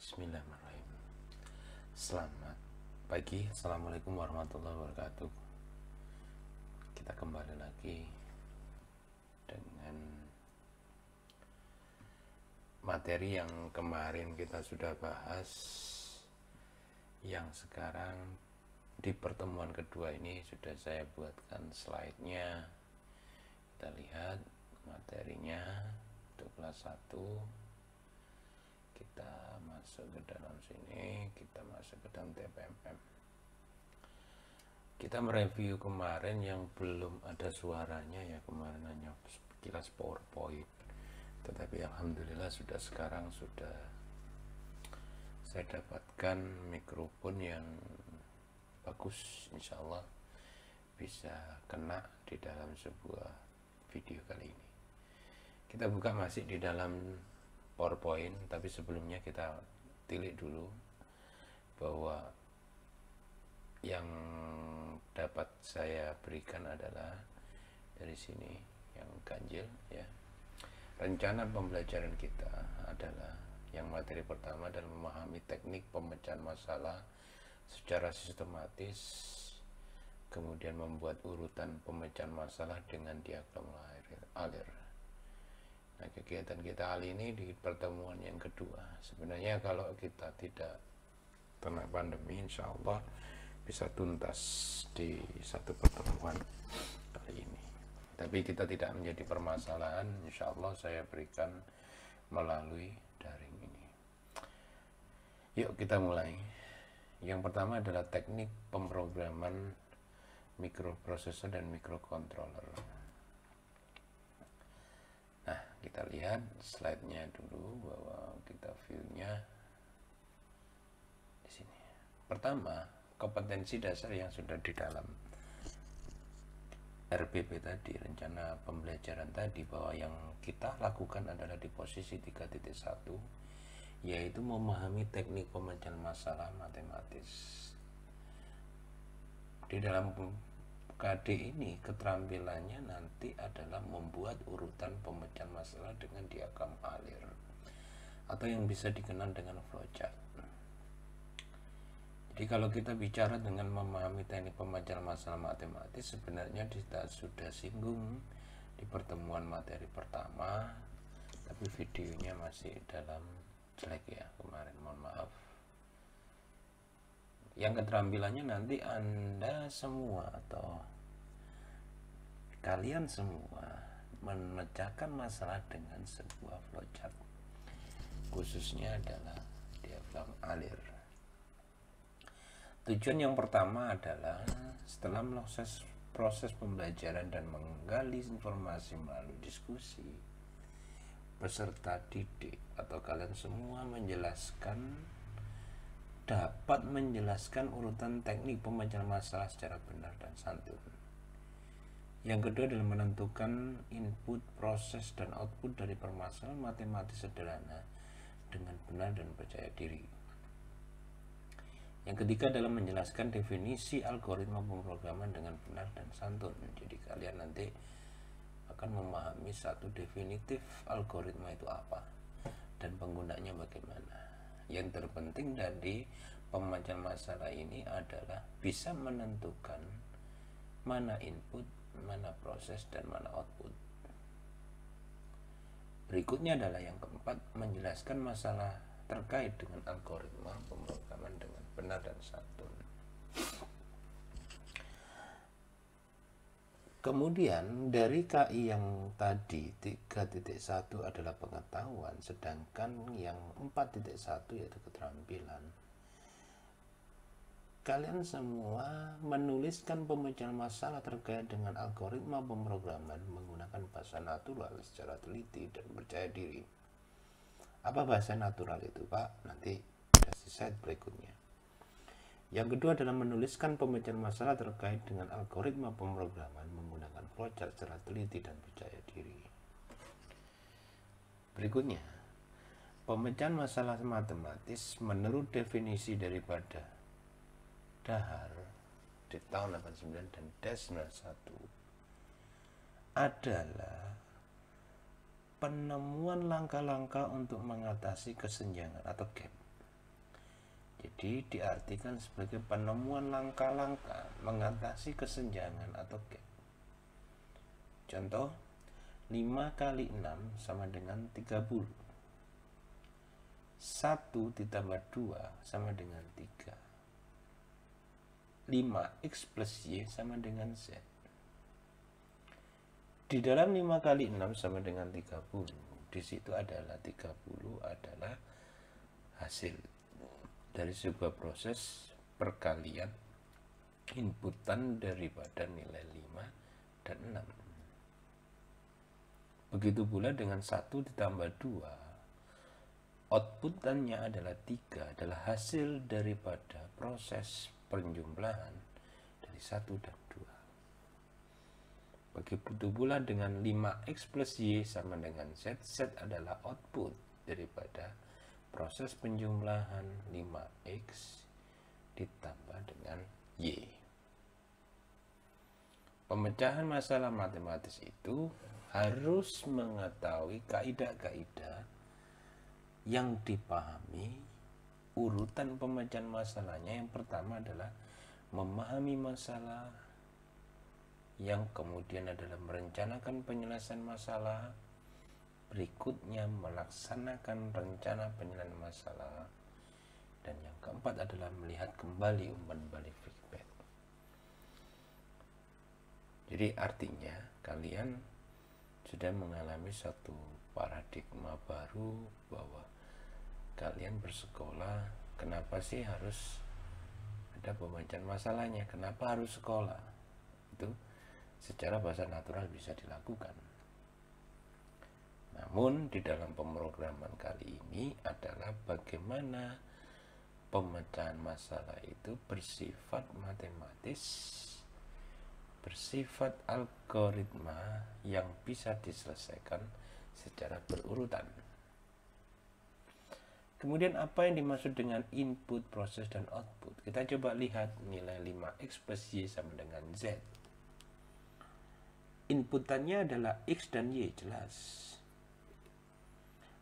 Bismillahirrahmanirrahim. Selamat pagi, assalamualaikum warahmatullahi wabarakatuh. Kita kembali lagi dengan materi yang kemarin kita sudah bahas, yang sekarang di pertemuan kedua ini sudah saya buatkan slide-nya. Kita lihat materinya untuk kelas 1. Kita masuk ke dalam sini, kita masuk ke dalam TPMM. Kita mereview kemarin yang belum ada suaranya ya, kemarin hanya sekilas PowerPoint, tetapi alhamdulillah sekarang sudah saya dapatkan mikrofon yang bagus, insya Allah bisa kena di dalam sebuah video kali ini. Kita buka masih di dalam PowerPoint, tapi sebelumnya kita tilik dulu bahwa yang dapat saya berikan adalah dari sini yang ganjil ya. Rencana pembelajaran kita adalah yang materi pertama adalah memahami teknik pemecahan masalah secara sistematis, kemudian membuat urutan pemecahan masalah dengan diagram alir. Nah, kegiatan kita kali ini di pertemuan yang kedua. Sebenarnya kalau kita tidak kena pandemi, insya Allah bisa tuntas di satu pertemuan kali ini. Tapi kita tidak menjadi permasalahan, insya Allah saya berikan melalui daring ini. Yuk kita mulai. Yang pertama adalah teknik pemrograman mikroprosesor dan mikrocontroller. Nah, kita lihat slide-nya dulu, bahwa kita view-nya di sini. Pertama, kompetensi dasar yang sudah di dalam RPP tadi, rencana pembelajaran tadi, bahwa yang kita lakukan adalah di posisi 3.1, yaitu memahami teknik pemecahan masalah matematis. Di dalam KD ini keterampilannya nanti adalah membuat urutan pemecahan masalah dengan diagram alir atau yang bisa dikenal dengan flowchart. Jadi kalau kita bicara dengan memahami teknik pemecahan masalah matematis, sebenarnya kita sudah singgung di pertemuan materi pertama, tapi videonya masih dalam jelek ya kemarin, mohon maaf. Yang keterampilannya nanti Anda semua atau kalian semua memecahkan masalah dengan sebuah flowchart, khususnya adalah diagram alir. Tujuan yang pertama adalah setelah proses pembelajaran dan menggali informasi melalui diskusi, peserta didik atau kalian semua dapat menjelaskan urutan teknik pemecahan masalah secara benar dan santun. Yang kedua adalah menentukan input, proses, dan output dari permasalahan matematis sederhana dengan benar dan percaya diri. Yang ketiga adalah menjelaskan definisi algoritma pemrograman dengan benar dan santun. Jadi kalian nanti akan memahami satu definitif algoritma itu apa dan penggunanya bagaimana. Yang terpenting dari pemecahan masalah ini adalah bisa menentukan mana input, mana proses, dan mana output. Berikutnya adalah yang keempat, menjelaskan masalah terkait dengan algoritma pemrograman dengan benar dan santun. Kemudian dari KI yang tadi 3.1 adalah pengetahuan, sedangkan yang 4.1 yaitu keterampilan. Kalian semua menuliskan pemecahan masalah terkait dengan algoritma pemrograman menggunakan bahasa natural secara teliti dan percaya diri. Apa bahasa natural itu, Pak? Nanti ada di slide berikutnya. Yang kedua adalah menuliskan pemecahan masalah terkait dengan algoritma pemrograman menggunakan flowchart secara teliti dan percaya diri. Berikutnya, pemecahan masalah matematis menurut definisi daripada Dahar di tahun 89 dan DAS 91 adalah penemuan langkah-langkah untuk mengatasi kesenjangan atau gap Jadi diartikan sebagai penemuan langkah-langkah mengatasi kesenjangan atau gap. Contoh, 5 kali 6 sama dengan 30. 1 ditambah 2 sama dengan 3. 5x plus y sama dengan z. Di dalam 5 kali 6 sama dengan 30. Di situ adalah 30 adalah hasil dari sebuah proses perkalian inputan daripada nilai 5 dan 6. Begitu pula dengan 1 ditambah 2, outputannya adalah 3, adalah hasil daripada proses penjumlahan dari 1 dan 2. Begitu pula dengan 5x plus y sama dengan z, z adalah output daripada proses penjumlahan 5x ditambah dengan y. Pemecahan masalah matematis itu harus mengetahui kaidah-kaidah yang dipahami urutan pemecahan masalahnya. Yang pertama adalah memahami masalah, yang kemudian adalah merencanakan penyelesaian masalah, berikutnya melaksanakan rencana penyelesaian masalah, dan yang keempat adalah melihat kembali umpan balik feedback. Jadi artinya kalian sudah mengalami satu paradigma baru bahwa kalian bersekolah, kenapa sih harus ada pemecahan masalahnya, kenapa harus sekolah, itu secara bahasa natural bisa dilakukan. Namun di dalam pemrograman kali ini adalah bagaimana pemecahan masalah itu bersifat matematis, bersifat algoritma yang bisa diselesaikan secara berurutan. Kemudian apa yang dimaksud dengan input, proses, dan output? Kita coba lihat nilai 5x plus y sama dengan z. Inputannya adalah x dan y, jelas.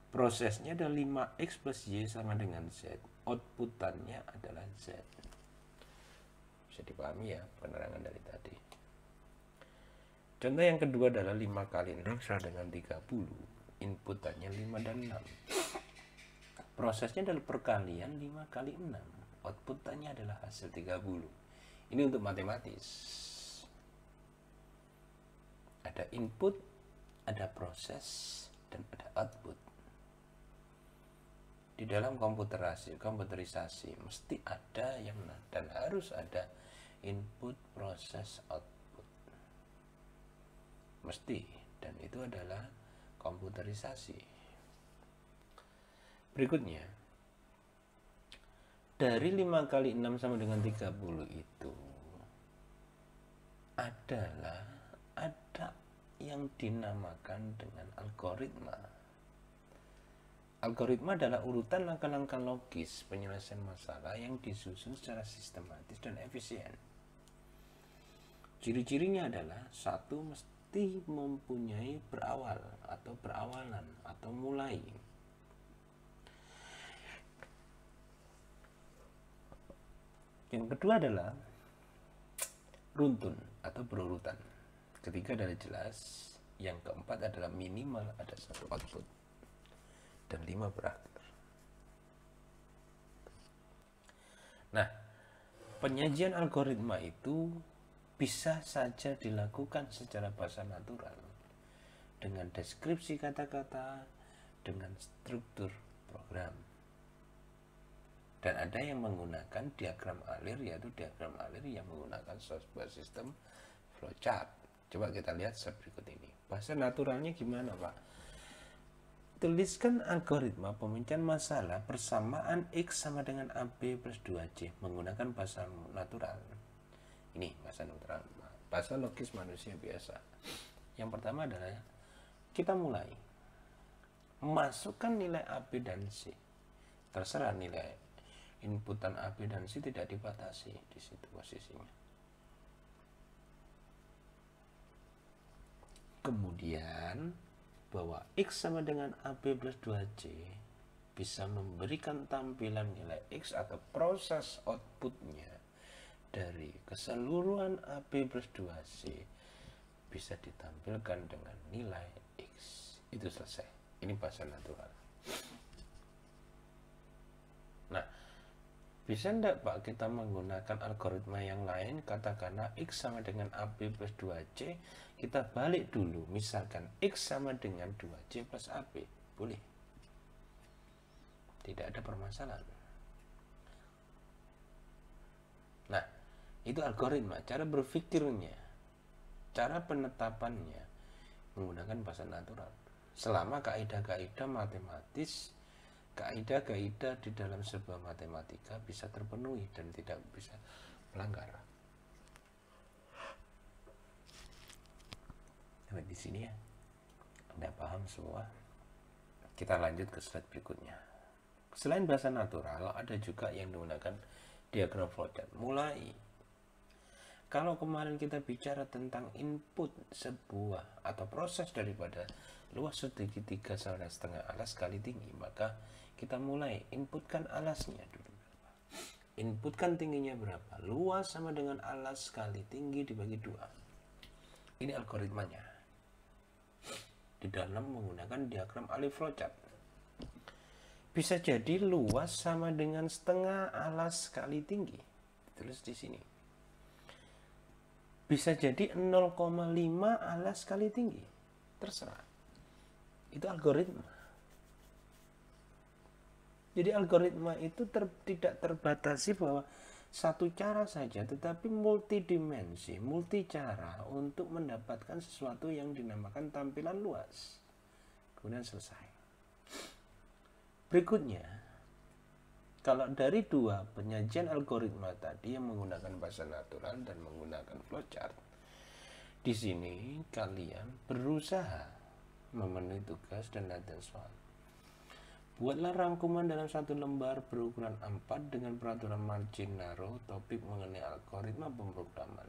Prosesnya adalah 5x plus y sama dengan z. Outputannya adalah z. Bisa dipahami ya penerangan dari tadi. Contoh yang kedua adalah 5 kali 6 sama dengan 30. Inputannya 5 dan 6. Prosesnya adalah perkalian 5 kali 6. Outputannya adalah hasil 30. Ini untuk matematis. Ada input, ada proses, dan ada output. Di dalam komputerisasi mesti ada yang dan harus ada input, proses, output. Mesti, dan itu adalah komputerisasi. Berikutnya, dari 5 kali 6 sama dengan 30 itu adalah ada yang dinamakan dengan algoritma. Algoritma adalah urutan langkah-langkah logis penyelesaian masalah yang disusun secara sistematis dan efisien. Ciri-cirinya adalah satu, mesti mempunyai berawal atau berawalan atau mulai. Yang kedua adalah runtun atau berurutan. Ketiga adalah jelas. Yang keempat adalah minimal ada satu output. Dan 5 berakhir. Nah, penyajian algoritma itu bisa saja dilakukan secara bahasa natural dengan deskripsi kata-kata, dengan struktur program. Dan ada yang menggunakan diagram alir, yaitu diagram alir yang menggunakan sebuah sistem flowchart. Coba kita lihat berikut ini. Bahasa naturalnya gimana, Pak? Tuliskan algoritma pemecahan masalah persamaan X sama dengan AB plus 2C menggunakan bahasa natural. Ini bahasa natural, bahasa logis manusia biasa. Yang pertama adalah kita mulai. Masukkan nilai AB dan C. Terserah nilai inputan AB dan C tidak dibatasi di situ posisinya. Kemudian bahwa X sama dengan AB plus 2C, bisa memberikan tampilan nilai X atau proses outputnya dari keseluruhan AB plus 2C bisa ditampilkan dengan nilai X. Itu selesai. Ini bahasa natural. Nah, bisa enggak Pak kita menggunakan algoritma yang lain, katakanlah X sama dengan AB plus 2C, kita balik dulu, misalkan X sama dengan 2C plus AB, boleh. Tidak ada permasalahan. Nah, itu algoritma, cara berpikirnya, cara penetapannya menggunakan bahasa natural. Selama kaidah-kaidah matematis, kaidah-kaidah di dalam sebuah matematika bisa terpenuhi dan tidak bisa melanggar. Sampai di sini ya, Anda paham semua. Kita lanjut ke slide berikutnya. Selain bahasa natural, ada juga yang menggunakan diagram flowchart. Mulai, kalau kemarin kita bicara tentang input sebuah atau proses daripada luas segitiga sama setengah alas kali tinggi, maka kita mulai inputkan alasnya dulu. Inputkan tingginya berapa? Luas sama dengan alas kali tinggi dibagi 2. Ini algoritmanya. Di dalam menggunakan diagram alif flowchart. Bisa jadi luas sama dengan setengah alas kali tinggi. Tulis di sini. Bisa jadi 0,5 alas kali tinggi. Terserah. Itu algoritma. Jadi algoritma itu tidak terbatasi bahwa satu cara saja, tetapi multidimensi, multi cara untuk mendapatkan sesuatu yang dinamakan tampilan luas. Kemudian selesai. Berikutnya, kalau dari dua penyajian algoritma tadi yang menggunakan bahasa natural dan menggunakan flowchart, di sini kalian berusaha memenuhi tugas dan latihan soal. Buatlah rangkuman dalam satu lembar berukuran A4 dengan peraturan margin narrow topik mengenai algoritma pemrograman.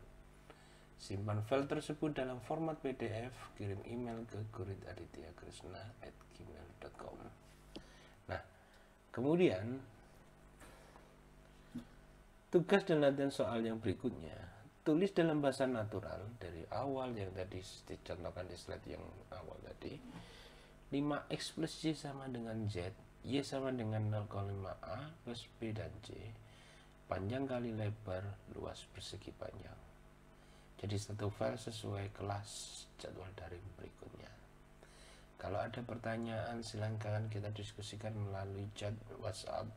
Simpan file tersebut dalam format PDF, kirim email ke guritadityakrishna@gmail.com. Nah, kemudian tugas dan latihan soal yang berikutnya, tulis dalam bahasa natural dari awal yang tadi dicontohkan di slide yang awal tadi. 5x plus y sama dengan z, y sama dengan 0,5a plus b dan c, panjang kali lebar, luas persegi panjang. Jadi satu file sesuai kelas jadwal daring berikutnya. Kalau ada pertanyaan silahkan kita diskusikan melalui chat WhatsApp,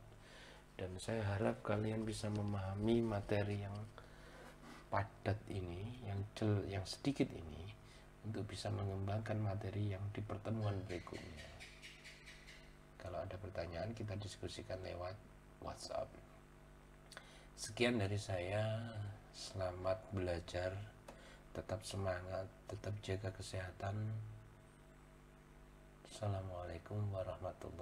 dan saya harap kalian bisa memahami materi yang padat ini, yang sedikit ini, untuk bisa mengembangkan materi yang di pertemuan berikutnya. Kalau ada pertanyaan kita diskusikan lewat WhatsApp. Sekian dari saya, selamat belajar, tetap semangat, tetap jaga kesehatan. Assalamualaikum warahmatullahi wabarakatuh.